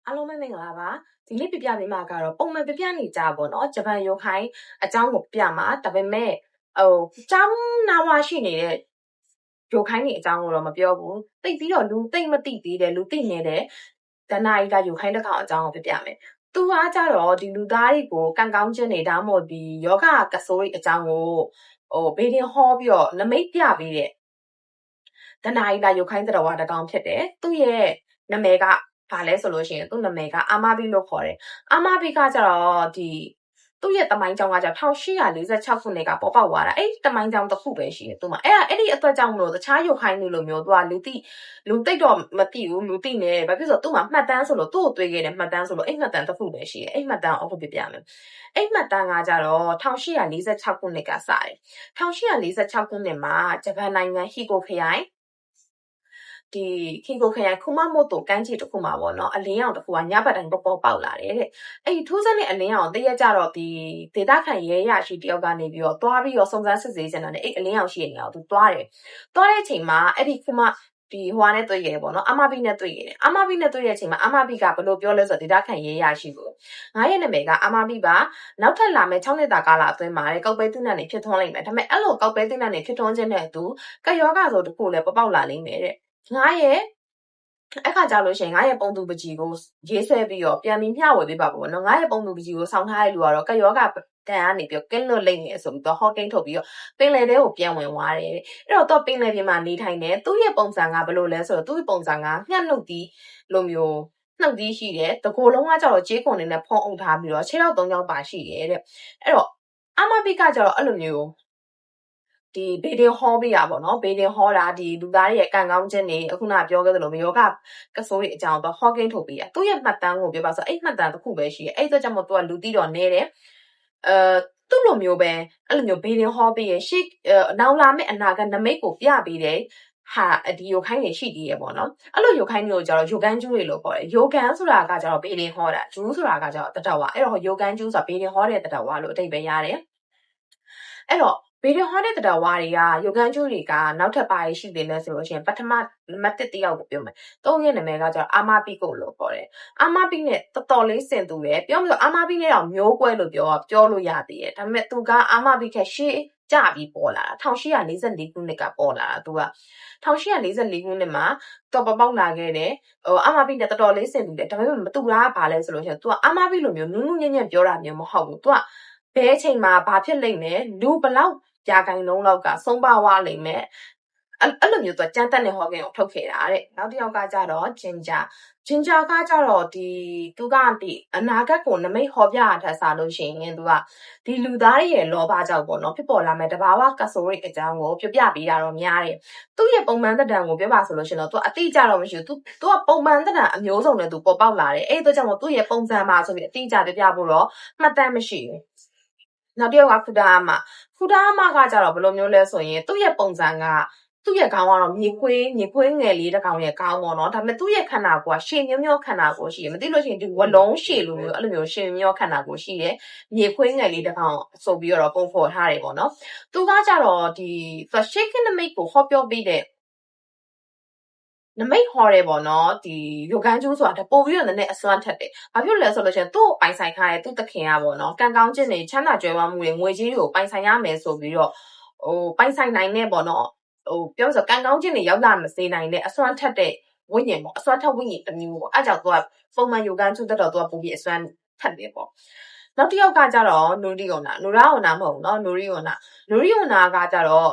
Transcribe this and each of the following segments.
အားလုံးပဲမင်္ဂလာပါဒီနေ့ပြပြပေးမှာကတော့ပုံမှန်ပြပြနေကြပါတော့ဂျပန်ရိုခိုင်းအကြောင်းကိုပြမှာဒါပေမဲ့ကျောင်းနာဝရှိနေတဲ့ရိုခိုင်းနေအကြောင်းကိုတော့မပြောဘူးတိတ်ပြီးတော့လူတိတ်မတိသေးတယ်လူတိနေတဲ့ဒနာရီကရိုခိုင်းတစ်ကောင်အကြောင်းကိုပြပြမယ်သူကကြတော့ဒီလူသားတွေကိုကံကောင်းခြင်းတွေဒါမှမဟုတ်ဒီယောဂကဆိုးတွေအကြောင်းကိုဘေးတင်ဟောပြီးတော့နမိတ်ပြပေးတဲ့ဒနာရီကရိုခိုင်းတဲ့တော်တစ်ကောင်ဖြစ်တယ်သူ့ရဲ့နာမည်ကဘာလဲဆိုလို့ရှိရင်သူ့နာမည်ကအာမဘီလို့ခေါ်တယ်အာမဘီကကြတော့ဒီသူ့ရဲ့တမိုင်းကြောင်ကကြ1846ခုနှစ်ကပေါ်ပေါက်သွားတာအဲ့တမိုင်းကြောင်တစ်ခုပဲရှိတယ်သူမှအဲ့ဒီအတွက်ကြောင့်မလို့တခြားရုပ်ခိုင်းလိုမျိုးသူကလူတိတ်တော့မသိဘူးလူတိနေဘာဖြစ်လို့သူ့မှာမှတ်တမ်းဆိုလို့သူ့ကိုတွေးခဲ့တယ်မှတ်တမ်းဆိုလို့အဲ့မှတ်တမ်းတစ်ခုပဲရှိတယ်အဲ့မှတ်တမ်းအခုပြပြမယ်အဲ့မှတ်တမ်းကကြတော့1846ခုနှစ်ကစတယ်1846ခုနှစ်မှာဂျပန်နိုင်ငံဟီကိုခရိုင်ဒီခင်ကိုခရိုင်ခုမမို့တိုကမ်းခြေတစ်ခုမှာပေါ့နော်အလင်းရောင်တစ်ခုကညဘက်တိုင်းပေါက်လာတယ်တဲ့အဲ့ထိုးစက်နဲ့အလင်းရောင်တရက်ကြတော့ဒီဒေတာခန့်ရဲရရှိတယောက်ကနေပြီးတော့သွားပြီးတော့စုံစမ်းစစ်ဆေးချင်တယ်အဲ့အလင်းရောင်ရှိတဲ့နေရာကိုသူသွားတယ်သွားတဲ့အချိန်မှာအဲ့ဒီခုမဒီဟိုနဲ့တွေ့ရတယ်ပေါ့နော်အမဘီနဲ့တွေ့ရတယ်အမဘီနဲ့တွေ့တဲ့အချိန်မှာအမဘီကဘယ်လိုပြောလဲဆိုတော့ဒေတာခန့်ရဲရရှိကိုငါရဲ့နာမည်ကအမဘီပါနောက်ထပ်လာမယ့်6နှစ်တာကာလအတွင်းမှာကောက်ပဲသွင်းတဲ့နေဖြစ်ထွန်းလိမ့်မယ်ဒါပေမဲ့အဲ့လိုကောက်ပဲသွင်းတဲ့နေဖြစ်ထွန်းခြင်းနဲ့သူကယောဂဆိုတခုလည်းပေါက်လာလိမ့်မယ်တဲ့ငါရဲ့အခါကြလို့ရှိရင်ငါရဲ့ပုံသူပကြီးကိုရေးဆွဲပြီးတော့ပြန်ပြီးမျှဝေပေးပါပေါ့နော်ငါရဲ့ပုံသူပကြီးကိုဆောင်းထားတဲ့လူကတော့ကယောဂတန်ကနေပြီးတော့ကင်းလွတ်လိမ့်မယ်ဆိုပြီးတော့ဟော့ကင်းထုတ်ပြီးတော့ပင်လယ်ထဲကိုပြန်ဝင်သွားတယ်အဲ့တော့ပင်လယ်ပြင်မှာနေထိုင်တယ်သူ့ရဲ့ပုံစံကဘယ်လိုလဲဆိုတော့သူ့ရဲ့ပုံစံကညှက်နှုတ်တီးလိုမျိုးနှုတ်တီးရှိတယ်တကိုယ်လုံးကကြတော့ကြေးခွန်နေနဲ့ဖုံးအုပ်ထားပြီးတော့6ရောက်3ရောက်ပါရှိတယ်တဲ့အဲ့တော့အမပိကကြတော့အဲ့လိုမျိုးဒီဘေးတင်ဟောပေးတာပေါ့နော်ဘေးတင်ဟောတာဒီလူသားတွေရဲ့ကံကောင်းခြင်းတွေအခုနပြောခဲ့သလိုမျိုးကကဆိုးတွေအကြောင်းတော့ဟောကင်းထုတ်ပေးတာသူ့ရဲ့မှတ်တမ်းကိုပြောပါဆိုအဲ့မှတ်တမ်းတစ်ခုပဲရှိတယ်အဲ့အတွက်ကြောင့်မို့သူကလူတီးတော့နေတယ်သူ့လိုမျိုးပဲအဲ့လိုမျိုးဘေးတင်ဟောပေးရင်ရှေ့နောက်လာမယ့်အနာဂတ်နမိတ်ကိုပြပေးတယ်ဟာဒီယိုခိုင်းနေရှိသေးရပေါ့နော်အဲ့လိုယိုခိုင်းမျိုးကြတော့ယိုကန်ကျူးတွေလို့ခေါ်တယ်ယိုကန်ဆိုတာကကြတော့ဘေးတင်ဟောတာဂျူးဆိုတာကကြတော့တတဝါအဲ့တော့ယိုကန်ကျူးဆိုတာဘေးတင်ဟောတဲ့တတဝါလို့အဓိပ္ပာယ်ရတယ်အဲ့တော့ဗီဒီယိုဟောတဲ့တဝါတွေကယိုကန်ကျိုးတွေကနောက်ထပ်ပါရှိသေးလဲဆိုလို့ရှိရင်ပထမနံပါတ်1တယောက်ကိုပြောမယ်။သုံးရဲ့နာမည်ကကျတော့အာမပီကိုလို့ခေါ်တယ်။အာမပီနဲ့တော်တော်လေးစင်တူတယ်။ပြောမလို့အာမပီနဲ့တော့မျိုးကွဲလို့ပြောလို့ရသေးတယ်။ဒါပေမဲ့သူကအာမပီခက်ရှေ့ကြပြီးပေါ်လာတာ1844ခုနှစ်ကပေါ်လာတာသူက1844ခုနှစ်မှာတော်ပေါက်လာခဲ့တယ်အာမပီနဲ့တော်တော်လေးစင်တူတယ်ဒါပေမဲ့မတူတာကဘာလဲဆိုလို့ရှိရင်သူကအာမပီလိုမျိုးနူးနူးညံ့ညံ့ပြောတာမျိုးမဟုတ်ဘူးသူကဘဲအချိန်မှာဘာဖြစ်လိမ့်မယ်လူဘလောက်ကြာကိုင်လုံးလောက်ကဆုံးပါဝါလိမ့်မယ်အဲ့လိုမျိုးသူကြမ်းတက်နေဟောကင်ကိုထုတ်ခဲ့တာတဲ့နောက်တစ်ယောက်ကကြတော့ဂျင်ဂျာကကြတော့သူကဒီအနာဂတ်ကိုနမိတ်ဟောပြတာထက်စားလို့ရှိရင်သူကဒီလူသားတွေရဲ့လောဘကြောင့်ပေါ့နော်ဖြစ်ပေါ်လာမဲ့တဘာဝကဆိုရိတ်အကြောင်းကိုပြပြပေးတာတော့များတယ်သူ့ရဲ့ပုံမှန်သက်တမ်းကိုပြောပါဆိုလို့ရှိရင်တော့သူအတိအကျတော့မရှိဘူးသူကပုံမှန်သက်တမ်းအမျိုးစုံနဲ့သူပေါ်ပေါက်လာတယ်အဲ့အတွက်ကြောင့်မို့သူ့ရဲ့ပုံစံမှာဆိုပြီးအတိအကျပြပြဖို့တော့မှတ်တမ်းမရှိဘူးနောက်တစ်ယောက်ကဖူဒါအမကကြတော့ဘယ်လိုမျိုးလဲဆိုရင်သူ့ရဲ့ပုံစံကသူ့ရဲ့ခေါင်းကတော့မြေခွေးငယ်လေးတစ်ကောင်ရဲ့ခေါင်းပေါ့နော်ဒါပေမဲ့သူ့ရဲ့ခန္ဓာကိုယ်ကရှည်မျောခန္ဓာကိုယ်ရှိတယ်မသိလို့ရှိရင်ဒီဝလုံးရှည်လိုမျိုးအဲ့လိုမျိုးရှည်မျောခန္ဓာကိုယ်ရှိတယ်မြေခွေးငယ်လေးတစ်ကောင်ဆိုပြီးတော့ပုံဖော်ထားတယ်ပေါ့နော်သူကကြတော့ဒီရှေးကနမိတ်ကိုဟောပြောပေးတဲ့နမိတ်ဟောတယ်ပေါ့နော်ဒီယိုကန်ကျူးဆိုတာပို့ပြီးတော့နည်းနည်းအစွမ်းထက်တယ်။ဘာဖြစ်လဲဆိုလို့ရှိရင်သူ့ကိုပိုင်ဆိုင်ထားတဲ့သူ့သခင်ကပေါ့နော်ကံကောင်းခြင်းတွေချမ်းသာကြွယ်ဝမှုတွေငွေကြီးတွေကိုပိုင်ဆိုင်ရမယ်ဆိုပြီးတော့ပိုင်ဆိုင်နိုင်တဲ့ပေါ့နော်ပြောဆိုကံကောင်းခြင်းတွေရောက်လာမစေနိုင်တဲ့အစွမ်းထက်တဲ့ဝိညာဉ်ပေါ့အစွမ်းထက်ဝိညာဉ်တစ်မျိုးပေါ့အဲ့ကြောင့်သူကပုံမှန်ယိုကန်ကျူးတက်တော့သူကပို့ပြီးအစွမ်းထက်တယ်ပေါ့နောက်တစ်ယောက်ကကြတော့နိုရီယိုနာမဟုတ်ဘူးနော်နိုရီယိုနာကကြတော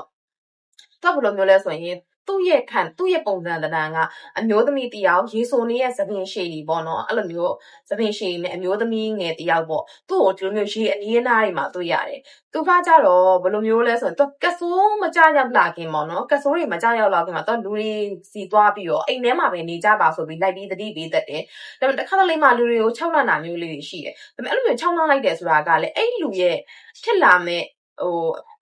့သူကဘယ်လိုမျိုးလဲဆိုရင်သူ့ရဲ့ပုံစံတဏ္ဍာကအမျိုးသမီးတယောက်ရေဆိုနေတဲ့သပင်ရှည်ကြီးပေါ့နော်အဲ့လိုမျိုးသပင်ရှည်နဲ့အမျိုးသမီးငယ်တယောက်ပေါ့သူ့ကိုဒီလိုမျိုးရေအနီးအနားတွေမှာတွေ့ရတယ်သူကကြတော့ဘယ်လိုမျိုးလဲဆိုရင်သူကဆိုးမကြရောက်လာခင်ပေါ့နော်ကဆိုးတွေမကြရောက်လာခင်မှာသူလူတွေစီသွားပြီးတော့အိမ်ထဲမှာပဲနေကြပါဆိုပြီးလိုက်ပြီးတတိပေးတတ်တယ်ဒါပေမဲ့တစ်ခါတလေမှလူတွေကိုခြောက်လန့်တာမျိုးလေးတွေရှိတယ်ဒါပေမဲ့အဲ့လိုမျိုးခြောက်လန့်လိုက်တယ်ဆိုတာကလည်းအဲ့လူရဲ့ဖြစ်လာမဲ့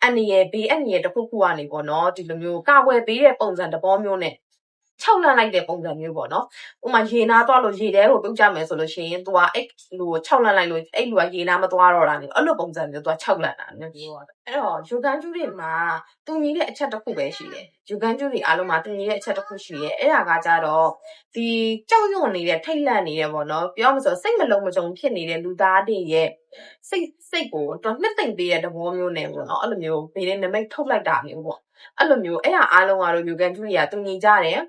အန်ရယ်ဘေးအန်ရယ်တစ်ခုခုကနေပေါ့နော်ဒီလိုမျိုးကာဝယ်ပေးတဲ့ပုံစံတဘောမျိုးနဲ့ခြောက်လန့်လိုက်တဲ့ပုံစံမျိုးပေါ့နော်ဥမာရေနာသွားလို့ရေထဲကိုပြုတ်ကြမယ်ဆိုလို့ရှိရင် तू ကအဲ့လူကိုခြောက်လန့်လိုက်လို့အဲ့လူကရေနာမသွားတော့တာမျိုးအဲ့လိုပုံစံမျိုး तू ကခြောက်လန့်တာမျိုးပြောတာအဲ့တော့ယူကန်ကျူးတွေမှာတူညီတဲ့အချက်တစ်ခုပဲရှိတယ် ယူကန်ကျူတွေအားလုံးမှာတူညီတဲ့အချက်တစ်ခုရှိရဲအဲ့ဒါကကြတော့ဒီကြောက်ရွံ့နေတဲ့ထိတ်လန့်နေတဲ့ပေါ့နော်ပြောမှဆိုစိတ်မလုံးမကြုံဖြစ်နေတဲ့လူသားတွေရဲ့စိတ်ကိုတော့နှစ်သိမ့်ပေးတဲ့သဘောမျိုးနဲ့ပေါ့နော်အဲ့လိုမျိုးဘေးနဲ့နမိတ်ထုတ်လိုက်တာမျိုးပေါ့အဲ့လိုမျိုးအဲ့ဒါအားလုံးကတော့ယူကန်ကျူတွေကတူညီကြတယ်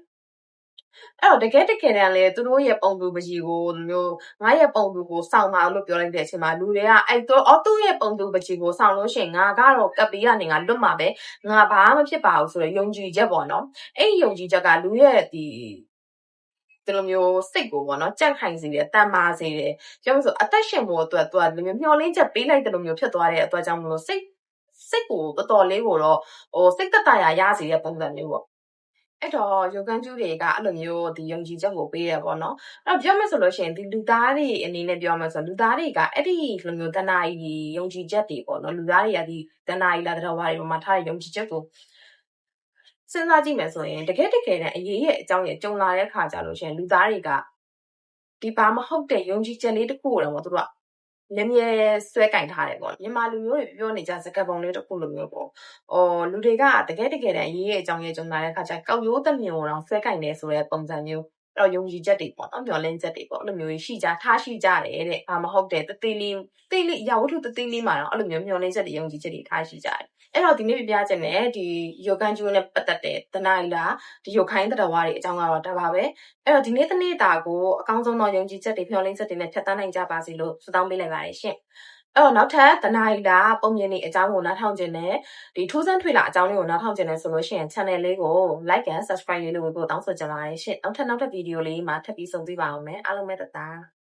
အဲ့တော့တကယ်တမ်းလဲသူတို့ရဲ့ပုံသူပကြီးကိုမျိုးငါရဲ့ပုံသူကိုစောင့်ပါလို့ပြောလိုက်တဲ့အချိန်မှာလူတွေကအဲ့တော့သူ့ရဲ့ပုံသူပကြီးကိုစောင့်လို့ရှိရင်ငါကတော့ကပ်ပေးကနေငါလွတ်မှာပဲငါဘာမှမဖြစ်ပါဘူးဆိုတော့ယုံကြည်ချက်ပေါ့နော်အဲ့ဒီယုံကြည်ချက်ကလူရဲ့ဒီလိုမျိုးစိတ်ကိုပေါ့နော်ကြက်ခိုင်စေတယ်တန်မာစေတယ်ပြောလို့ဆိုအသက်ရှင်ဖို့အတွက်သူကဒီမျိုးမျောလင်းချက်ပေးလိုက်တဲ့လိုမျိုးဖြစ်သွားတဲ့အတွက်ကြောင့်မလို့စိတ်ကိုတော်တော်လေးကိုတော့စိတ်သက်သာရာရစေတဲ့ပုံစံမျိုးပေါ့အဲ့တော့ယိုကန်ကျူတွေကအဲ့လိုမျိုးဒီယုံကြည်ချက်ကိုပေးရပေါ့နော်အဲ့တော့ပြောမယ်ဆိုလို့ရှိရင်ဒီလူသားတွေအနေနဲ့ပြောမယ်ဆိုလူသားတွေကအဲ့ဒီလိုမျိုးတဏှာကြီးယုံကြည်ချက်တွေပေါ့နော်လူသားတွေကဒီတဏှာကြီးလာတဲ့ဘာတွေမှာထားတဲ့ယုံကြည်ချက်ကိုစဉ်းစားကြည့်မယ်ဆိုရင်တကယ်တမ်းအရေးရဲ့အကြောင်းရကြုံလာတဲ့ခါကြလို့ရှိရင်လူသားတွေကဒီဘာမဟုတ်တဲ့ယုံကြည်ချက်လေးတစ်ခုကိုတော့သူတို့ကမြဲဆွဲကင်ထားတယ်ပေါ့မြန်မာလူမျိုးတွေပြောနေကြစကားပုံလေးတစ်ခုလိုမျိုးပေါ့လူတွေကတကယ်တမ်းအရေးရဲ့အကြောင်းရကြုံလာတဲ့ခါကျကောက်ရိုးသမင်ကိုတော့ဆွဲကင်နေဆိုတဲ့ပုံစံမျိုးအဲ့တော့ယုံကြည်ချက်တွေပေါ့နော်မျှော်လင့်ချက်တွေပေါ့အဲ့လိုမျိုးရှိကြထားရှိကြတယ်တဲ့ဘာမဟုတ်တဲ့တသေးလေးရဝတ္ထုတသေးလေးမှာတော့အဲ့လိုမျိုးမျှော်လင့်ချက်တွေယုံကြည်ချက်တွေထားရှိကြတယ်အဲ့တော့ဒီနေ့ပြပြချက်နဲ့ဒီယိုကန်ကျူနဲ့ပတ်သက်တဲ့တနားလာဒီယိုခိုင်းတတော်ဝါတွေအကြောင်းကတော့ဒါပါပဲအဲ့တော့ဒီနေ့တစ်နေ့တာကိုအကောင်းဆုံးသောယုံကြည်ချက်တွေမျှော်လင့်ချက်တွေနဲ့ဖြတ်သန်းနိုင်ကြပါစေလို့ဆုတောင်းပေးလိုက်ပါတယ်ရှင်အဲ့တော့နောက်ထပ်တနားလာပုံမြင်နေအကြောင်းကိုနားထောင်ခြင်းနဲ့ဒီထူးဆန်းထွေလာအကြောင်းလေးကိုနားထောင်ခြင်းနဲ့ဆိုလို့ရှိရင် channel လေးကို like and subscribe လေးလုပ်ဖို့တောင်းဆိုချင်ပါတယ်ရှင်နောက်ထပ်ဗီဒီယိုလေးမှာထပ်ပြီးဆုံတွေ့ပါအောင်မယ်အားလုံးပဲတသား